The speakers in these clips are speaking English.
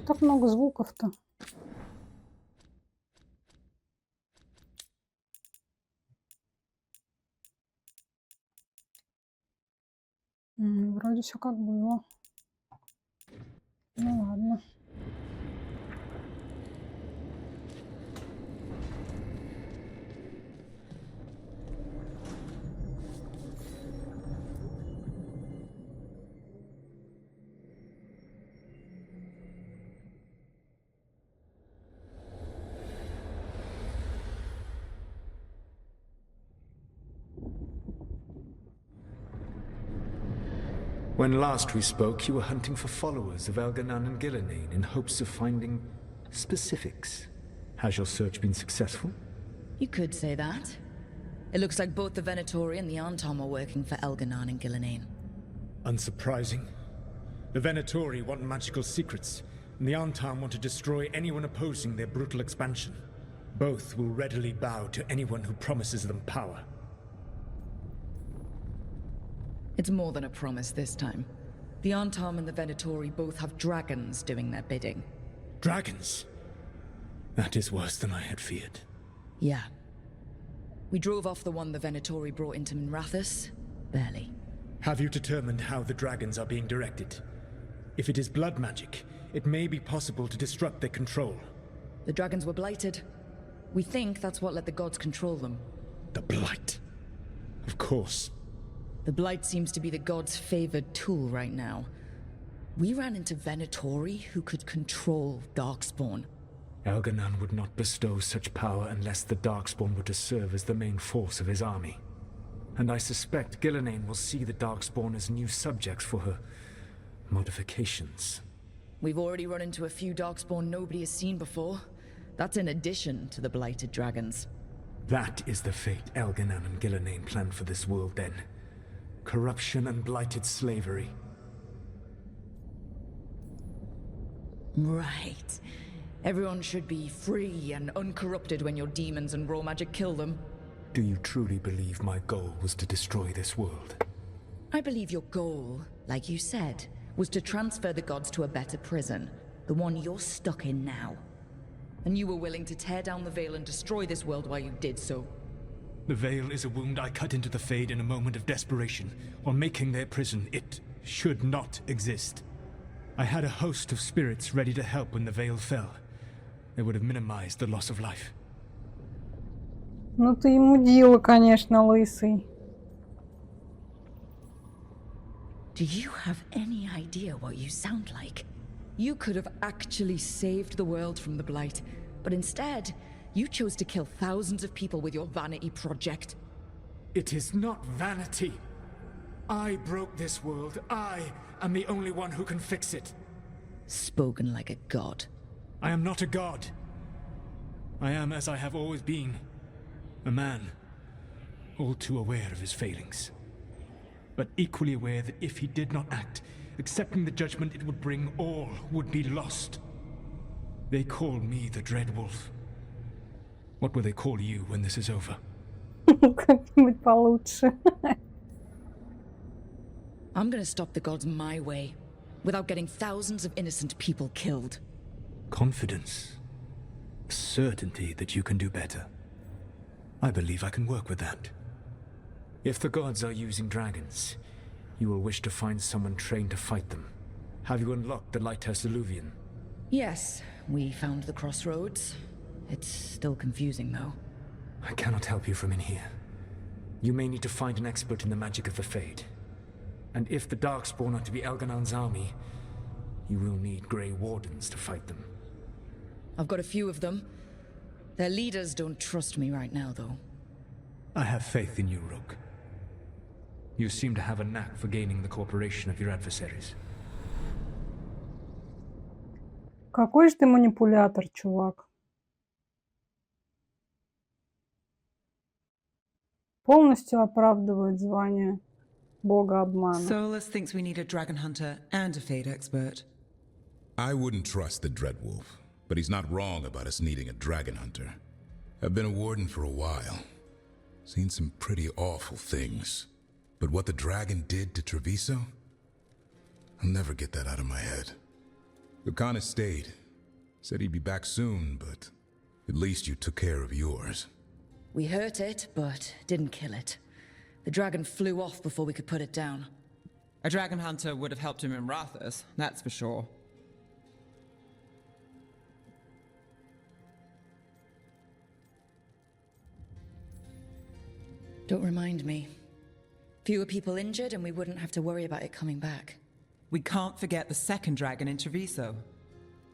так много звуков-то? Вроде все как было. Ну ладно. When last we spoke, you were hunting for followers of Elganan and Gillenane in hopes of finding specifics. Has your search been successful? You could say that. It looks like both the Venatori and the Antom are working for Elganan and Gillenane. Unsurprising. The Venatori want magical secrets, and the Antom want to destroy anyone opposing their brutal expansion. Both will readily bow to anyone who promises them power. It's more than a promise this time. The Antom and the Venatori both have dragons doing their bidding. Dragons? That is worse than I had feared. Yeah. We drove off the one the Venatori brought into Minrathous. Barely. Have you determined how the dragons are being directed? If it is blood magic, it may be possible to disrupt their control. The dragons were blighted. We think that's what let the gods control them. The Blight. Of course. The Blight seems to be the gods' favored tool right now. We ran into Venatori who could control Darkspawn. Elganan would not bestow such power unless the Darkspawn were to serve as the main force of his army. And I suspect Gillenane will see the Darkspawn as new subjects for her modifications. We've already run into a few Darkspawn nobody has seen before. That's in addition to the blighted dragons. That is the fate Elganan and Gillenane planned for this world then. Corruption and blighted slavery. Right. Everyone should be free and uncorrupted when your demons and raw magic kill them. Do you truly believe my goal was to destroy this world? I believe your goal, like you said, was to transfer the gods to a better prison. The one you're stuck in now. And you were willing to tear down the Veil and destroy this world while you did so. The Veil is a wound I cut into the Fade in a moment of desperation, while making their prison. It should not exist. I had a host of spirits ready to help when the Veil fell. They would have minimized the loss of life. Ну ты ему мудила, конечно, лысый. Do you have any idea what you sound like? You could have actually saved the world from the Blight, but instead, you chose to kill thousands of people with your vanity project. It is not vanity. I broke this world. I am the only one who can fix it. Spoken like a god. I am not a god. I am as I have always been. A man, all too aware of his failings. But equally aware that if he did not act, accepting the judgment it would bring, all would be lost. They call me the Dread Wolf. What will they call you when this is over? Как-нибудь получше. I'm gonna stop the gods my way, without getting thousands of innocent people killed. Confidence. Certainty that you can do better. I believe I can work with that. If the gods are using dragons, you will wish to find someone trained to fight them. Have you unlocked the Lighthouse Illuvian? Yes, we found the crossroads. It's still confusing, though. I cannot help you from in here. You may need to find an expert in the magic of the Fade. And if the Darkspawn are to be Elganan's army, you will need Grey Wardens to fight them. I've got a few of them. Their leaders don't trust me right now, though. I have faith in you, Rook. You seem to have a knack for gaining the cooperation of your adversaries. Какой же ты манипулятор, чувак. Полностью оправдывает звание бога обмана. Solus thinks we need a dragon hunter and a Fade expert. I wouldn't trust the Dreadwolf, but he's not wrong about us needing a dragon hunter. I've been a warden for a while. Seen some pretty awful things. But what the dragon did to Treviso? I'll never get that out of my head. Lucanus stayed. Said he'd be back soon, but at least you took care of yours. We hurt it, but didn't kill it. The dragon flew off before we could put it down. A dragon hunter would have helped him in Rathas, that's for sure. Don't remind me. Fewer people injured and we wouldn't have to worry about it coming back. We can't forget the second dragon in Treviso.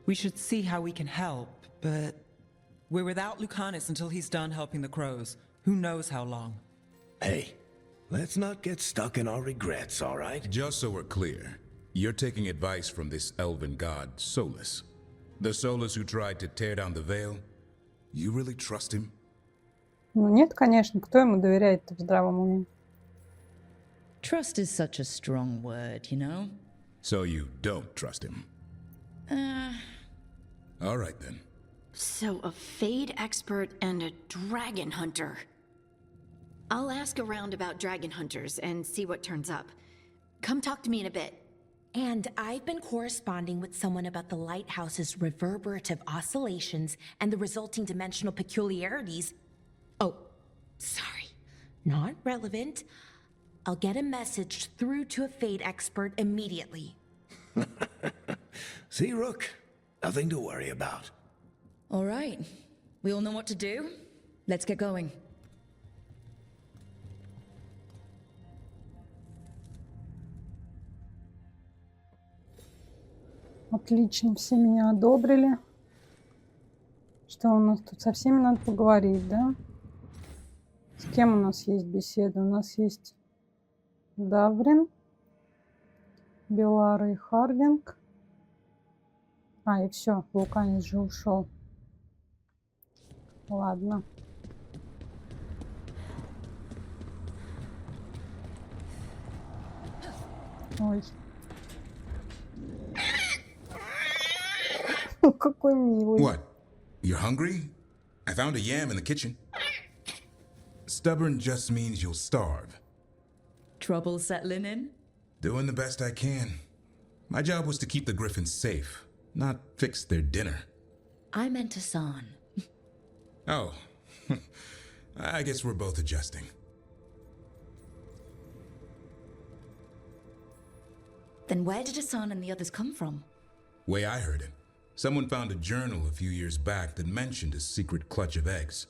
We should see how we can help, but we're without Lucanus until he's done helping the crows. Who knows how long? Hey, let's not get stuck in our regrets, all right? Just so we're clear, you're taking advice from this elven god, Solus. The Solus who tried to tear down the veil? You really trust him? Ну нет, конечно. Кто ему доверяет-то в здравом уме? Trust is such a strong word, you know? So you don't trust him? All right then. So a Fade expert and a dragon hunter. I'll ask around about dragon hunters and see what turns up. Come talk to me in a bit. And I've been corresponding with someone about the lighthouse's reverberative oscillations and the resulting dimensional peculiarities. Oh, sorry, not relevant. I'll get a message through to a Fade expert immediately. See, Rook? Nothing to worry about. All right. We all know what to do. Let's get going. Отлично, все меня одобрили. Что у нас тут? Со всеми надо поговорить, да? С кем у нас есть беседа? У нас есть Даврин, Белара и Хардинг. А, и все, Луканис же ушел. Ладно. Ой. Какой милый. What? You're hungry? I found a yam in the kitchen. Stubborn just means you'll starve. Trouble settling in? Doing the best I can. My job was to keep the griffins safe, not fix their dinner. I meant Hassan. Oh. I guess we're both adjusting. Then where did Hassan and the others come from? Way I heard it, someone found a journal a few years back that mentioned a secret clutch of eggs.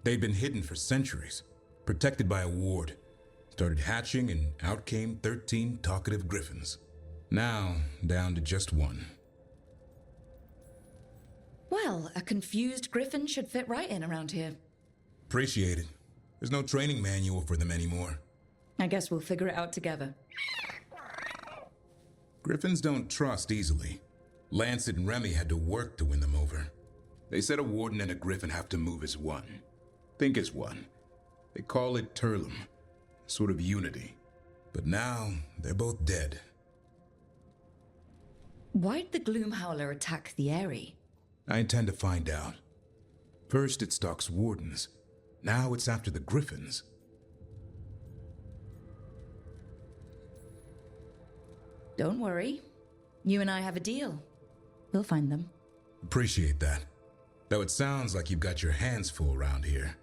They'd been hidden for centuries, protected by a ward. Started hatching and out came 13 talkative griffins. Now, down to just one. Well, a confused griffin should fit right in around here. Appreciate it. There's no training manual for them anymore. I guess we'll figure it out together. Griffins don't trust easily. Lancet and Remy had to work to win them over. They said a warden and a griffin have to move as one. Think as one. They call it Turlum. Sort of unity. But now, they're both dead. Why'd the Gloomhowler attack the Eyrie? I intend to find out. First it stalks wardens. Now it's after the griffins. Don't worry. You and I have a deal. We'll find them. Appreciate that. Though it sounds like you've got your hands full around here.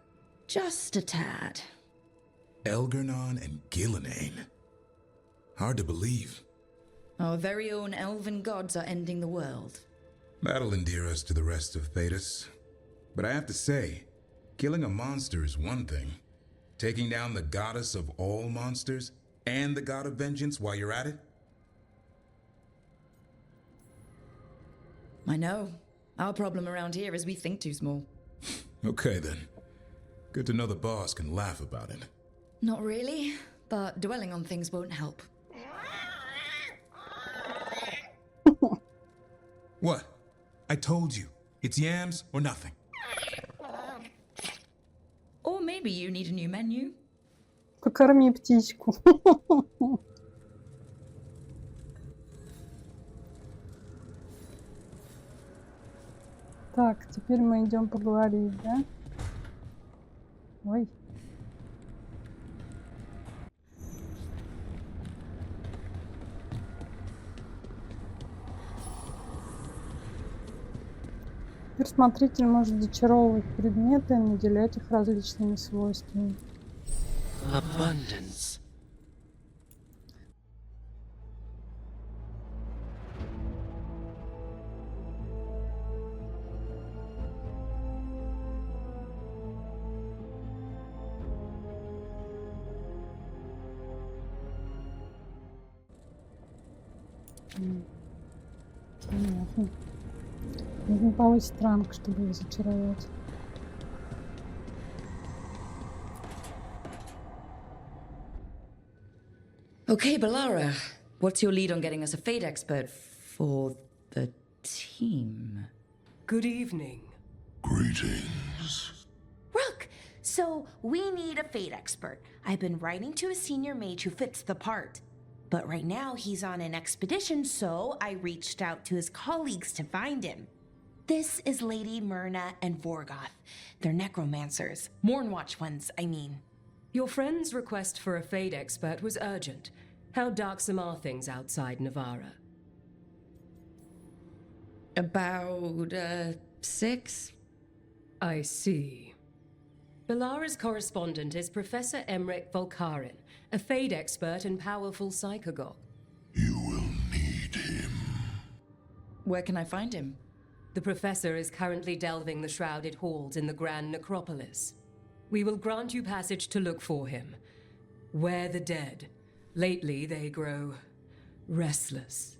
Just a tad. Elgernon and Gillenane. Hard to believe. Our very own elven gods are ending the world. That'll endear us to the rest of Thedas. But I have to say, killing a monster is one thing. Taking down the goddess of all monsters and the god of vengeance while you're at it? I know. Our problem around here is we think too small. Okay then. Good to know the boss can laugh about it. Not really, but dwelling on things won't help. What? I told you. It's yams or nothing. Or maybe you need a new menu. Покорми птичку. Так, теперь мы идем поговорить, да? Ой. Теперь смотритель может зачаровывать предметы и наделять их различными свойствами. Abundance. Понятно. Нужно повысить ранг, чтобы их зачаровать. Okay, Bellara, what's your lead on getting us a fate expert for the team? Good evening. Greetings. Rook! So, we need a fate expert. I've been writing to a senior mage who fits the part. But right now, he's on an expedition, so I reached out to his colleagues to find him. This is Lady Myrna and Vorgoth. They're necromancers. Mournwatch ones, I mean. Your friend's request for a fade expert was urgent. How darksome are things outside Nevarra? About, 6? I see. Bellara's correspondent is Professor Emmerich Volkarin, a fade expert and powerful psychagogue. You will need him. Where can I find him? The professor is currently delving the shrouded halls in the Grand Necropolis. We will grant you passage to look for him. Where the dead. Lately they grow restless.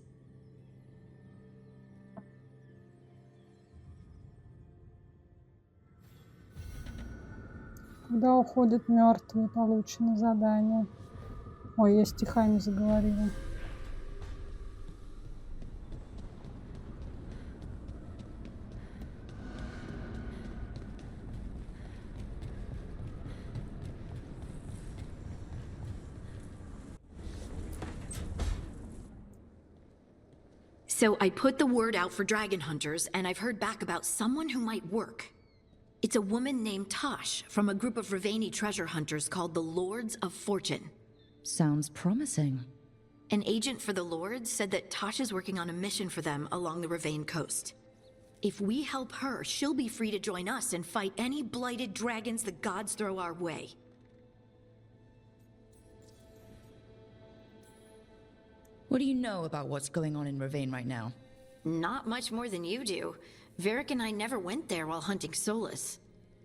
Когда уходят мертвые, получено задание. Ой, я стихами заговорила. So I put the word out for dragon hunters, and I've heard back about someone who might work. It's a woman named Tosh from a group of Ravani treasure hunters called the Lords of Fortune. Sounds promising. An agent for the Lords said that Tosh is working on a mission for them along the Ravane coast. If we help her, she'll be free to join us and fight any blighted dragons the gods throw our way. What do you know about what's going on in Ravane right now? Not much more than you do. Varric and I never went there while hunting Solus.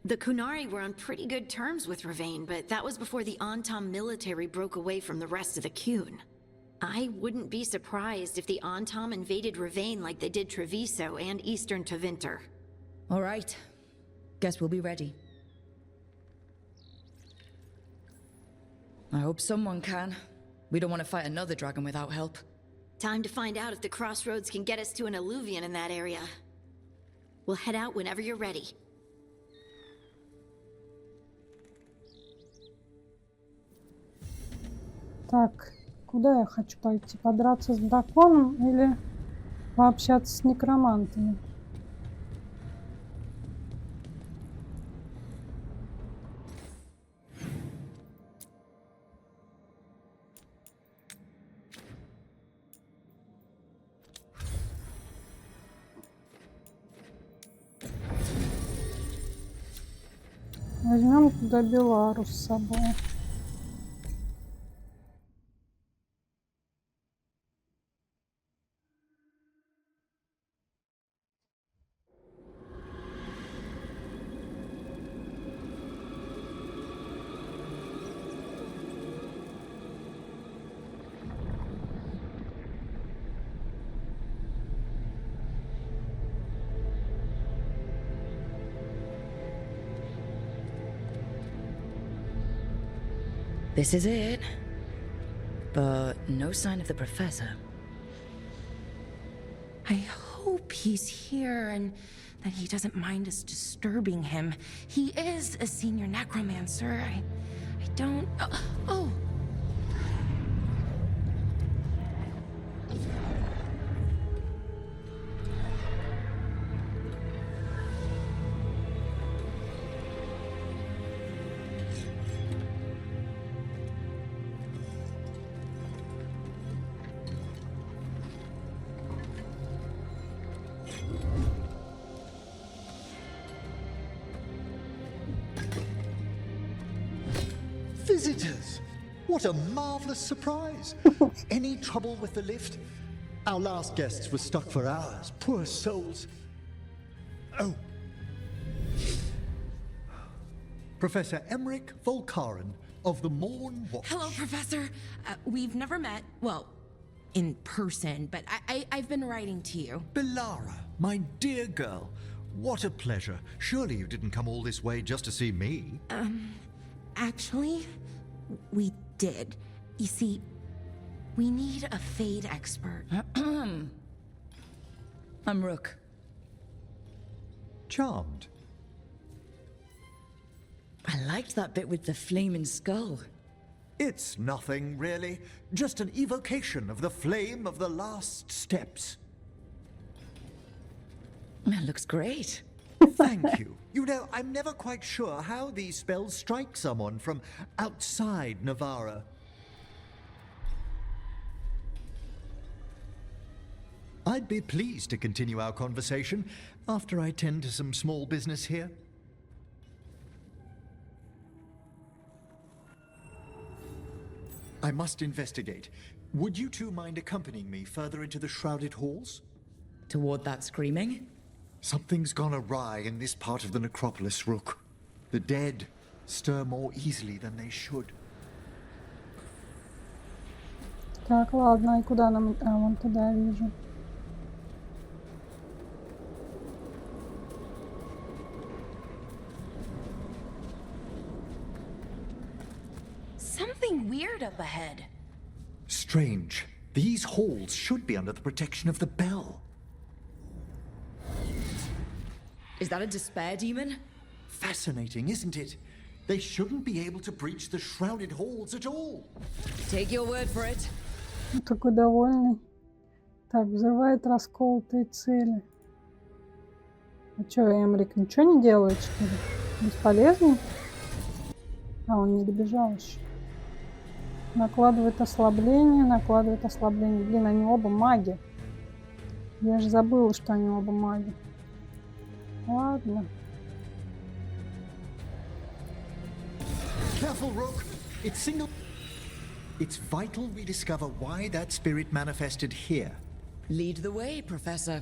The Kunari were on pretty good terms with Ravane, but that was before the Antam military broke away from the rest of the Kun. I wouldn't be surprised if the Antam invaded Ravane like they did Treviso and Eastern Tevinter. All right. Guess we'll be ready. I hope someone can. We don't want to fight another dragon without help. Time to find out if the crossroads can get us to an alluvion in that area. We'll head out whenever you're ready. Так, куда я хочу пойти? Подраться с драконом или пообщаться с некромантами? Возьмем туда Белару с собой. This is it. But no sign of the professor. I hope he's here and that he doesn't mind us disturbing him. He is a senior necromancer. I don't... Oh! Visitors! What a marvelous surprise! Any trouble with the lift? Our last guests were stuck for hours. Poor souls. Oh. Professor Emmerich Volkaren of the Morn Watch. Hello, Professor. We've never met, well, in person, but I've been writing to you. Belara, my dear girl. What a pleasure. Surely you didn't come all this way just to see me? Actually, we did. You see, we need a Fade expert. I'm Rook. Charmed. I liked that bit with the flaming skull. It's nothing, really. Just an evocation of the flame of the last steps. That looks great. Thank you. You know, I'm never quite sure how these spells strike someone from outside Nevarra. I'd be pleased to continue our conversation after I tend to some small business here. I must investigate. Would you two mind accompanying me further into the shrouded halls? Toward that screaming? Something's gone awry in this part of the necropolis, Rook. The dead stir more easily than they should. Так, ладно, и куда нам? А, вон туда вижу. Something weird up ahead. Strange. These halls should be under the protection of the bell. Is that a despair demon? Fascinating, isn't it? They shouldn't be able to breach the shrouded halls at all. Take your word for it. Он такой довольный. Так, взрывает расколотые цели. А чё, Эмрик ничего не делает, что ли? Бесполезный? А, он не добежал еще. Накладывает ослабление, накладывает ослабление. Блин, они оба маги. Я же забыла, что они оба маги. Ладно. Careful, Rook. It's vital we discover why that spirit manifested here. Lead the way, Professor.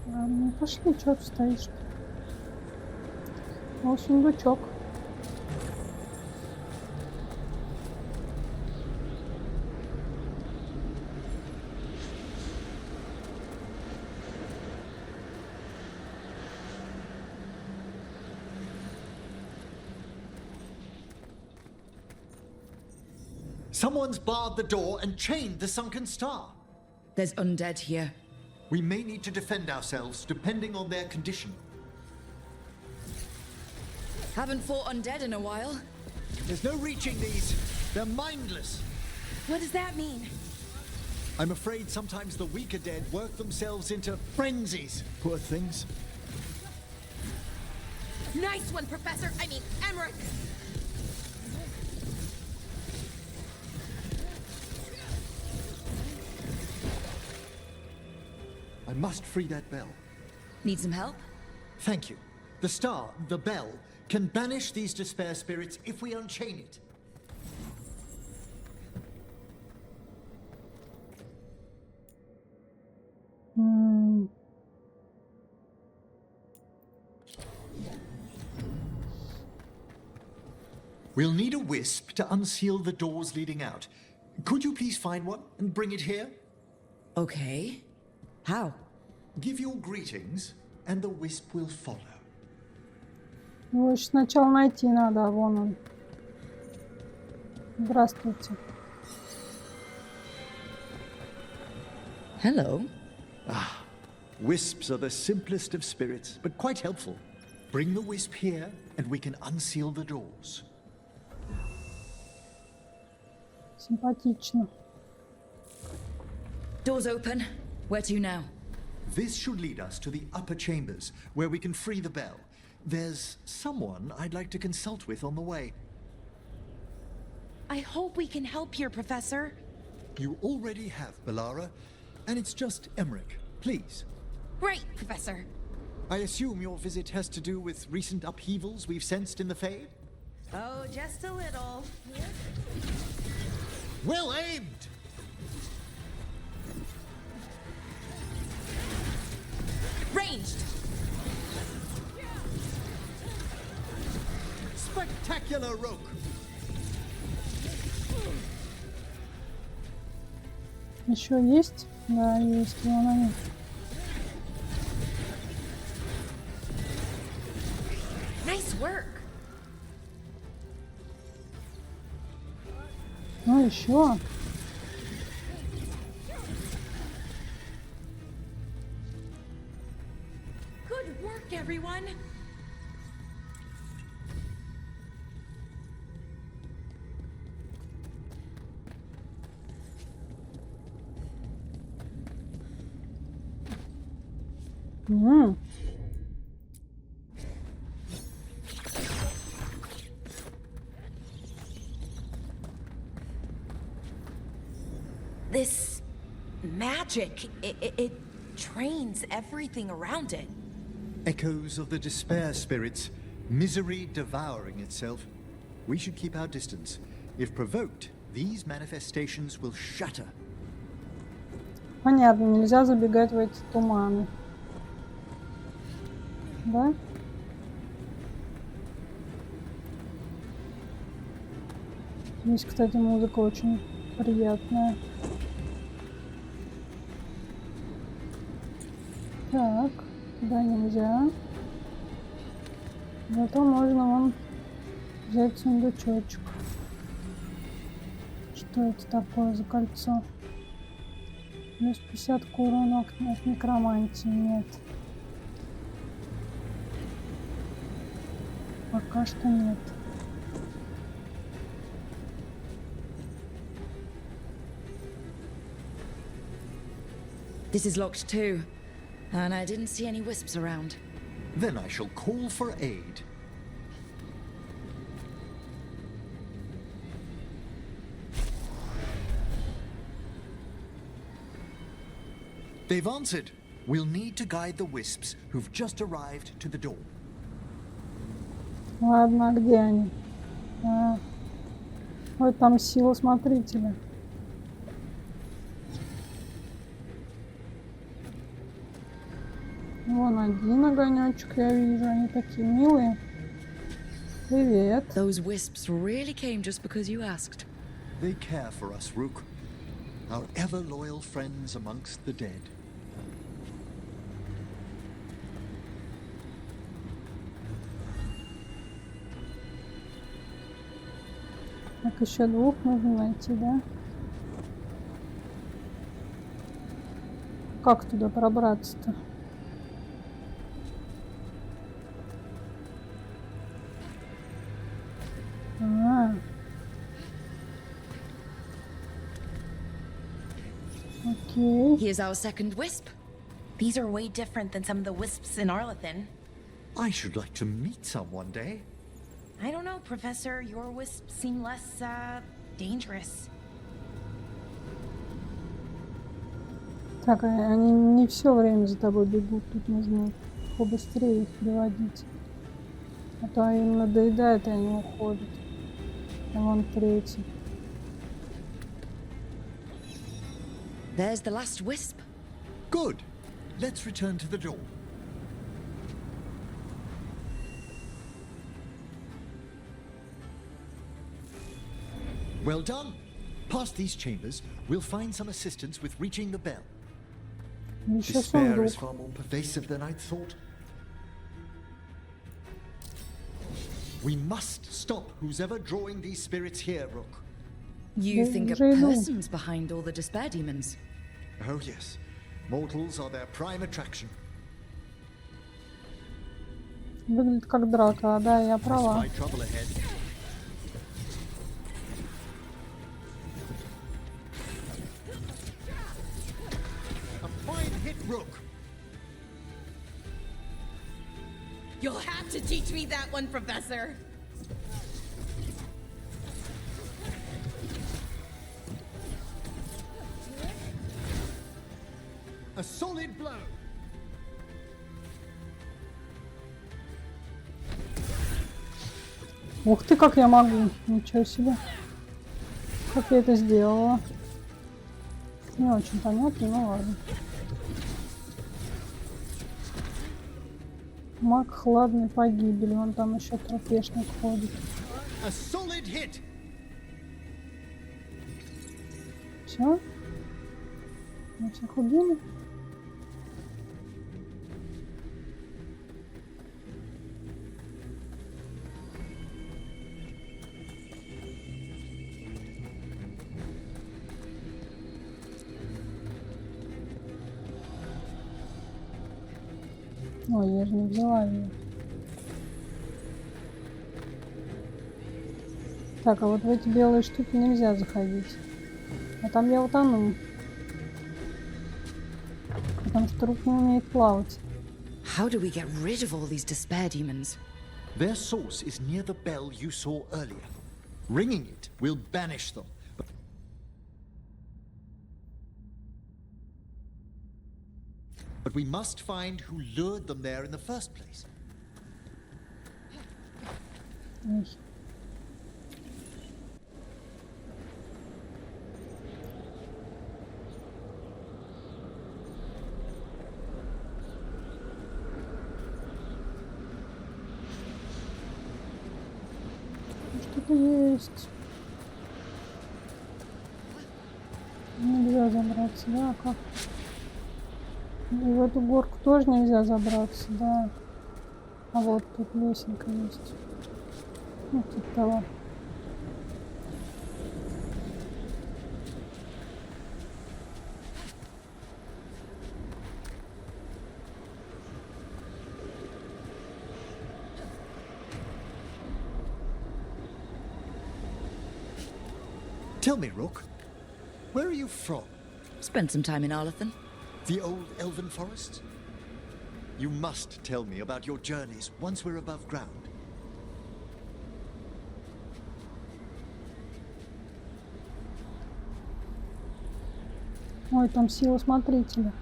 Ладно, пошли, чё ты стоишь? О, сундучок. Someone's barred the door and chained the sunken star. There's undead here. We may need to defend ourselves, depending on their condition. Haven't fought undead in a while. There's no reaching these. They're mindless. What does that mean? I'm afraid sometimes the weaker dead work themselves into frenzies. Poor things. Nice one, Professor. I mean, Emmerich. I must free that bell. Need some help? Thank you. The star, the bell, can banish these despair spirits if we unchain it. We'll need a wisp to unseal the doors leading out. Could you please find one and bring it here? Okay. How? Give your greetings, and the wisp will follow. Его еще сначала найти надо, а вон он. Здравствуйте. Hello. Ah, wisps are the simplest of spirits, but quite helpful. Bring the wisp here, and we can unseal the doors. Симпатично. Doors open. Where to now? This should lead us to the upper chambers, where we can free the bell. There's someone I'd like to consult with on the way. I hope we can help here, Professor. You already have, Bellara, and it's just Emmerich. Please. Right, Professor. I assume your visit has to do with recent upheavals we've sensed in the Fade? Oh, just a little. Well aimed! Ranged! Spectacular rook! Еще есть? Да, есть. Вон они. Nice work. Ну, еще. Good work, everyone. This magic, it trains everything around it. Echoes of the despair spirits, misery devouring itself. We should keep our distance. If provoked, these manifestations will shatter. Понятно, нельзя забегать в эти туманы. Да? Здесь, кстати, музыка очень приятная. Так, туда нельзя. Зато можно вон взять сундучочек. Что это такое за кольцо? Плюс 50 к урону от некромантии. Нет. Пока что нет. This is locked too, and I didn't see any wisps around. Then I shall call for aid. They've answered. We'll need to guide the wisps who've just arrived to the door. Ладно, где они? Вот там сила смотрителя. Вон один огонечек, я вижу, они такие милые. Привет. Those wisps really came just because you asked. They care for us, Rook. Our ever-loyal friends amongst the dead. Так, еще двух нужно найти, да? Как туда пробраться-то? Окей. Here's our second wisp. These are way different than some of the wisps in Arlethan. I should like to meet some one day. I don't know, Professor. Your wisps seem less, dangerous. Так, они не все время за тобой бегут. Тут нужно побыстрее их приводить. А то им надоедает, и они уходят. А вон третий. There's the last wisp. Good. Let's return to the door. Well done. Past these chambers, we'll find some assistance with reaching the bell. Еще Despair is сундук. far more pervasive than I'd thought. We must stop who's ever drawing these spirits here, Rook. You think a уже иду. person's behind all the despair demons? Oh yes, mortals are their prime attraction. Выглядит как драка, да, я права. Spy trouble ahead. A fine hit, Rook. You'll have to teach me that one, Professor. A solid blow. Ух ты, как я могу. Ничего себе. Как я это сделала. Не очень понятно, но ладно. Маг хладной погибели. Вон там еще трофешник ходит. A solid hit. Все? Мы всех убили? Ой, я же не взяла ее. Так, а вот в эти белые штуки нельзя заходить. А там я утону. Потому что рук не умеет плавать. How do we get rid of all these despair demons? Their source is near the bell you saw earlier. Ringing it will banish them. But we must find who lured them there in the first place. Ой. Что-то есть. Нельзя забраться, да? Как? И в эту горку тоже нельзя забраться, да. А вот тут лесенка есть. Вот тут того. Tell me, Rook, where are you from? Spent some time in Arlathan. The old elven forests? You must tell me about your journeys once we're above ground. Ой, там сила смотрителя.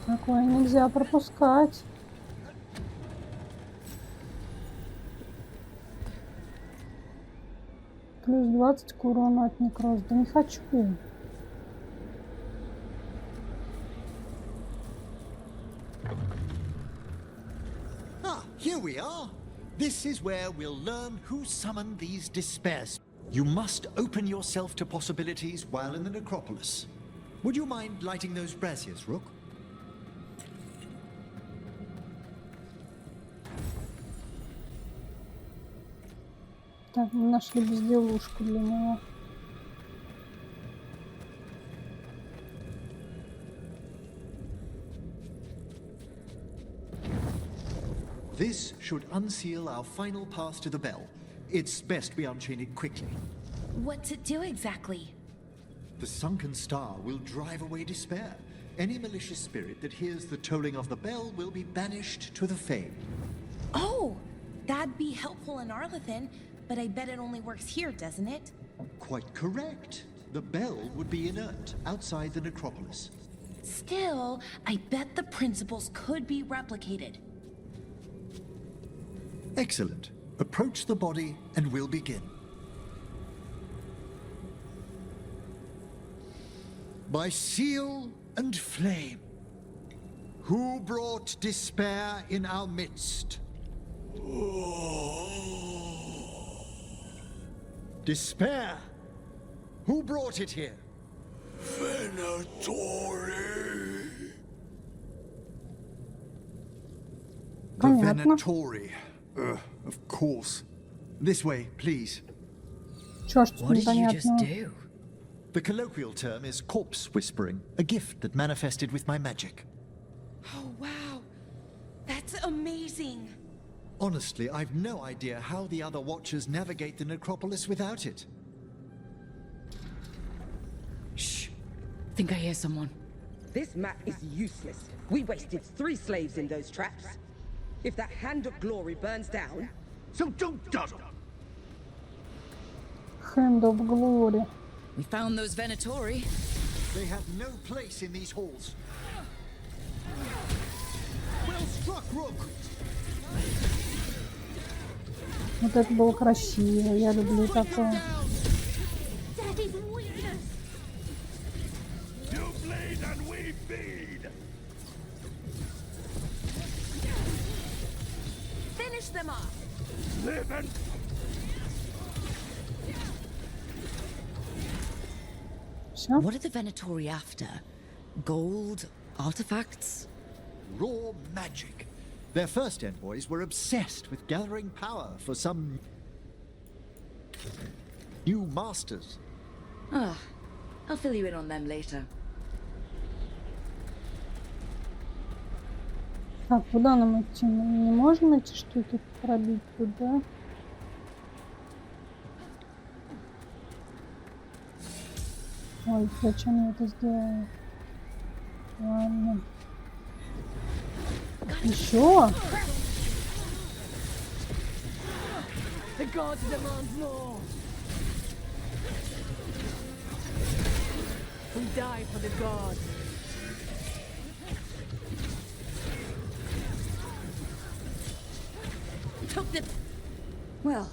Такое нельзя пропускать. Плюс 20 к урону от некроза. Да не хочу. Ah, here we are. This is where we'll learn who summoned these despairs. You must open yourself to possibilities while in the necropolis. Would you mind lighting those braziers, Rook? Так, мы нашли безделушку для него. This should unseal our final path to the bell. It's best we unchain it quickly. What's it do exactly? The sunken star will drive away despair. Any malicious spirit that hears the tolling of the bell will be banished to the Fane. Oh, that'd be helpful in Arlathan, but I bet it only works here, doesn't it? Quite correct. The bell would be inert outside the necropolis. Still, I bet the principles could be replicated. Excellent. Approach the body and we'll begin. By seal and flame, who brought despair in our midst? Despair? Who brought it here? Venatori. The Понятно. Venatori. Of course. This way, please. Чё ж тут What did you just непонятного? do? The colloquial term is corpse whispering, a gift that manifested with my magic. Oh, wow. That's amazing. Honestly, I've no idea how the other Watchers navigate the necropolis without it. Shh. Think I hear someone. This map is useless. We wasted 3 slaves in those traps. If that Hand of Glory burns down... So don't dawdle. Hand of Glory. We found those Venatori. They have no place in these halls. Well struck, Rook. Вот это было красиво. Я люблю такое. Finish them off. Все? What are the Venatori after? Gold? Artifacts? Raw magic. Their first envoys were obsessed with gathering power for some new masters. Ah, I'll fill you in on them later. Так, куда нам идти? Мы не можем эти штуки пробить туда? Ой, зачем я это сделала? Ладно. Еще? The gods demand more. We die for the gods. Took the... Well,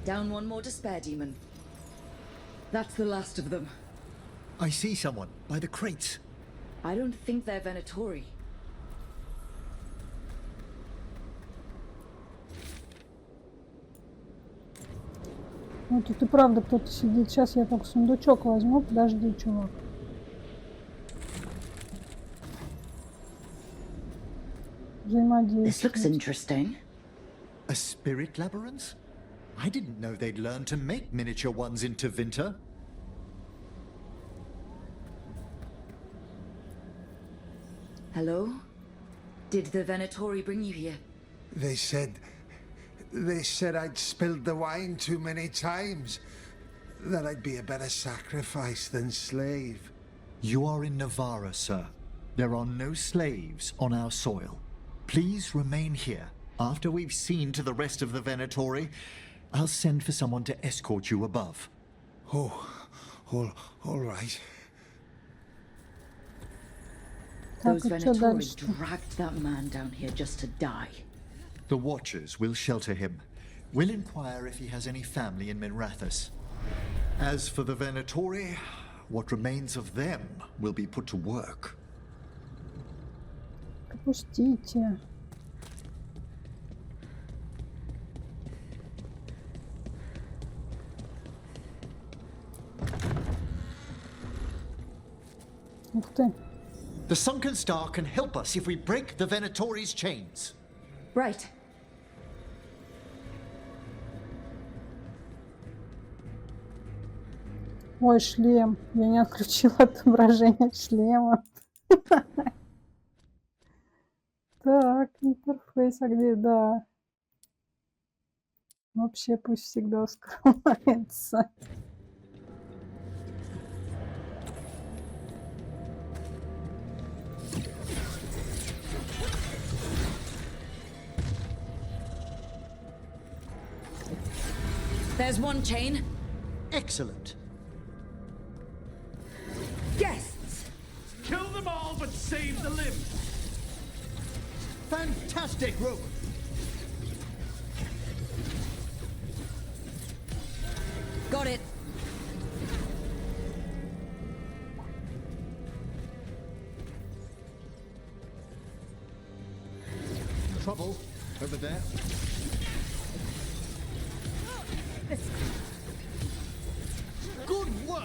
down one more despair demon. That's the last of them. I see someone by the crates. I don't think they're Venatori. Ну тут и правда кто-то сидит. Сейчас я только сундучок возьму. Подожди, чувак. This looks interesting. A spirit labyrinth? I didn't know they'd learned to make miniature ones in Tevinter. Hello? Did the Venatori bring you here? They said I'd spilled the wine too many times. That I'd be a better sacrifice than slave. You are in Nevarra, sir. There are no slaves on our soil. Please remain here. After we've seen to the rest of the Venatori, I'll send for someone to escort you above. Oh, all right. Those Venatori dragged that man down here just to die. The Watchers will shelter him. We'll inquire if he has any family in Minrathous. As for the Venatori, what remains of them will be put to work. Пропустите. Ух ты. The Sunken Star can help us if we break the Venatori's chains. Right. Ой, шлем. Я не отключила отображение шлема. Так, интерфейс, а где? Да. Вообще пусть всегда скрывается. There's one chain. Excellent. Guests! Kill them all, but save the limb. Fantastic, Rook. Got it. Trouble over there. Good work.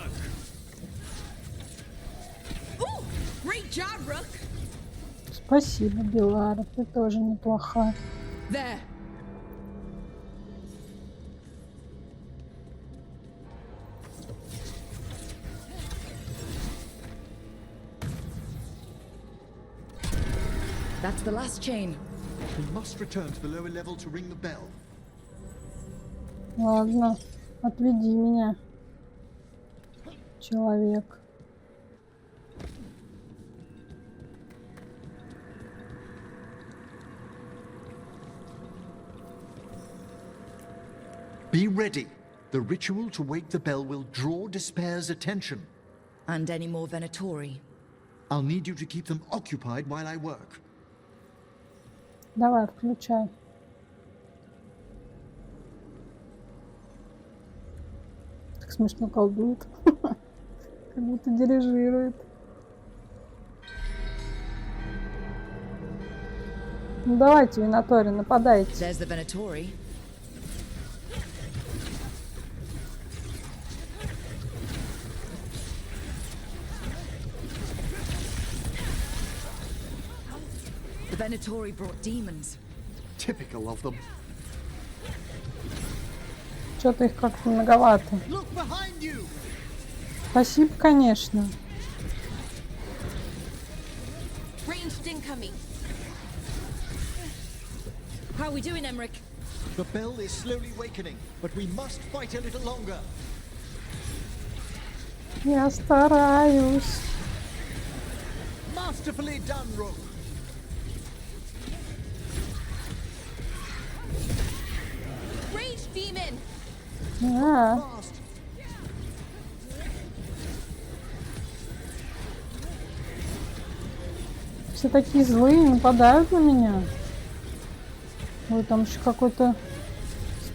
Ooh, great job, Rook. Спасибо, Белара, ты тоже неплоха. There. That's the last chain. We must return to the lower level to ring the bell. Ладно, отведи меня, человек. Be ready. The ritual to wake the bell will draw Despair's attention. And any more Venatori? I'll need you to keep them occupied while I work. Давай, включай. Так смешно колдует. Как будто дирижирует. Ну давайте, Венатори, нападайте. There's the Venatori. The Venatori brought demons. Typical of them. Что-то их как-то многовато. Look behind you. Спасибо, конечно. Ranged incoming. How are we doing, Emmerich? The bell is slowly wakening, but we must fight a little longer. Я стараюсь. Masterfully done, Rook. Rage demon. А, Fast. все такие злые, нападают на меня. Ой, там еще какой-то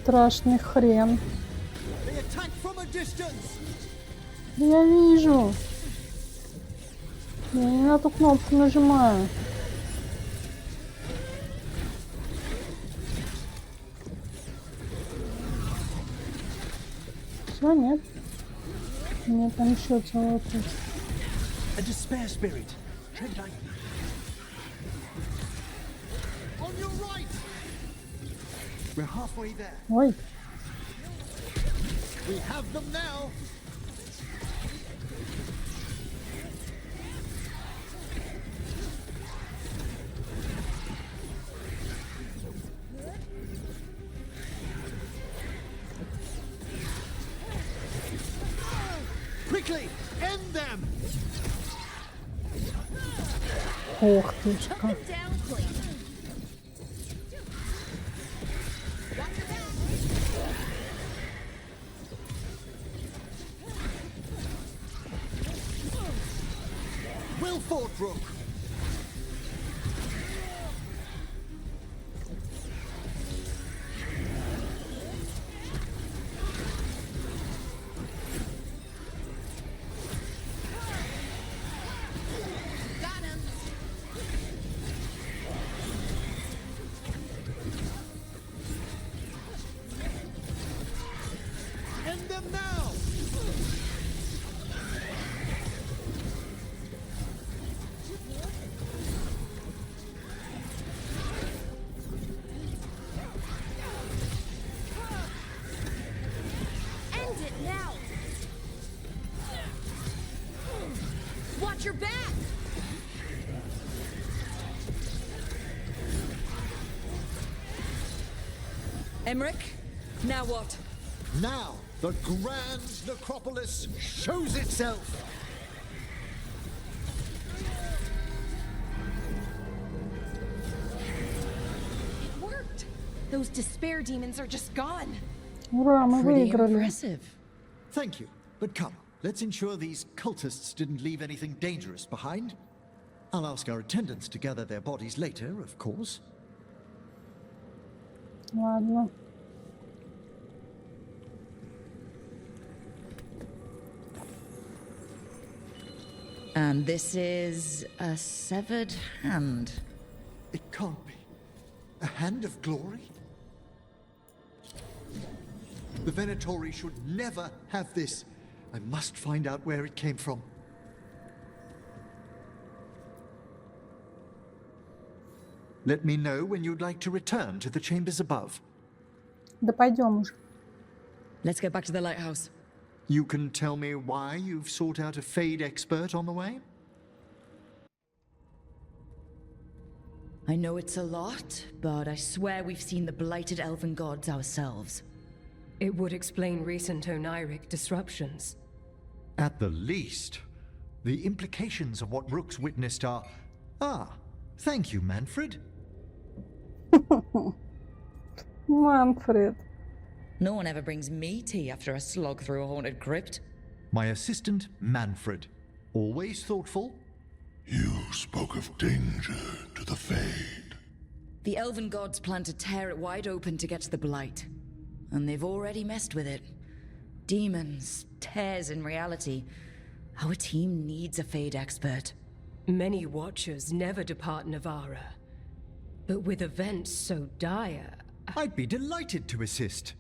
страшный хрен. They attack from a distance. Я вижу. Я не на ту кнопку нажимаю. Все, нет. Нет, там еще целый курс. A despair spirit. Tread lightly. On your right. We're halfway there. Ой, We have them now. Quickly, end them. ох тычка. Down, please. Will fought, Rook. Got him. End them now. End it now. Watch your back. Emmerich, now what? Now, the grand necropolis shows itself. It worked. Those despair demons are just gone. Ура, мы Pretty выиграли. impressive. Thank you. But come, let's ensure these cultists didn't leave anything dangerous behind. I'll ask our attendants to gather their bodies later, of course. Ладно. And this is a severed hand. It can't be. A hand of glory? The Venatori should never have this. I must find out where it came from. Let me know when you'd like to return to the chambers above. Да пойдем уже. Let's get back to the lighthouse. You can tell me why you've sought out a Fade expert on the way? I know it's a lot, but I swear we've seen the blighted elven gods ourselves. It would explain recent Oniric disruptions. At the least. The implications of what Rook's witnessed are... Ah, thank you, Manfred. Манфред. No one ever brings me tea after a slog through a haunted crypt. My assistant, Manfred. Always thoughtful. You spoke of danger to the Fade. The elven gods plan to tear it wide open to get to the Blight. And they've already messed with it. Demons, tears in reality. Our team needs a Fade expert. Many Watchers never depart Nevarra. But with events so dire... I'd be delighted to assist.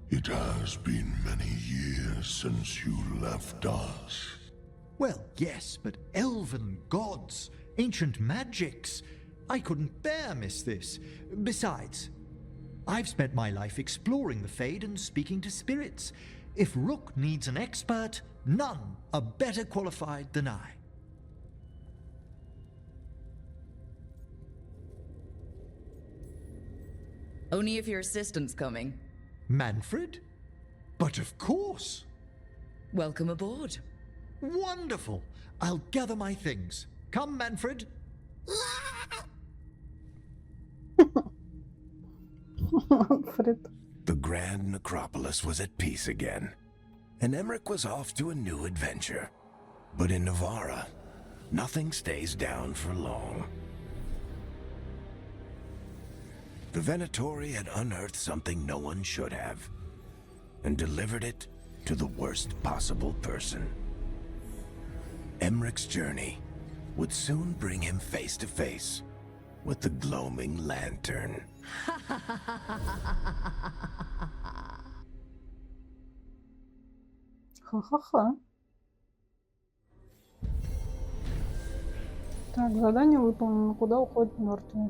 It has been many years since you left us. Well, yes, but elven gods, ancient magics. I couldn't bear miss this. Besides, I've spent my life exploring the Fade and speaking to spirits. If Rook needs an expert, none are better qualified than I. Only if your assistant's coming. Manfred? But of course. Welcome aboard. Wonderful. I'll gather my things. Come, Manfred. The Grand Necropolis was at peace again, and Emmerich was off to a new adventure. But in Nevarra, nothing stays down for long. The Venatori had unearthed something no one should have, and delivered it to the worst possible person. Emmerich's journey would soon bring him face to face with the gloaming lantern. Ха-ха-ха. Так, задание выполнено. Куда уходят мертвые?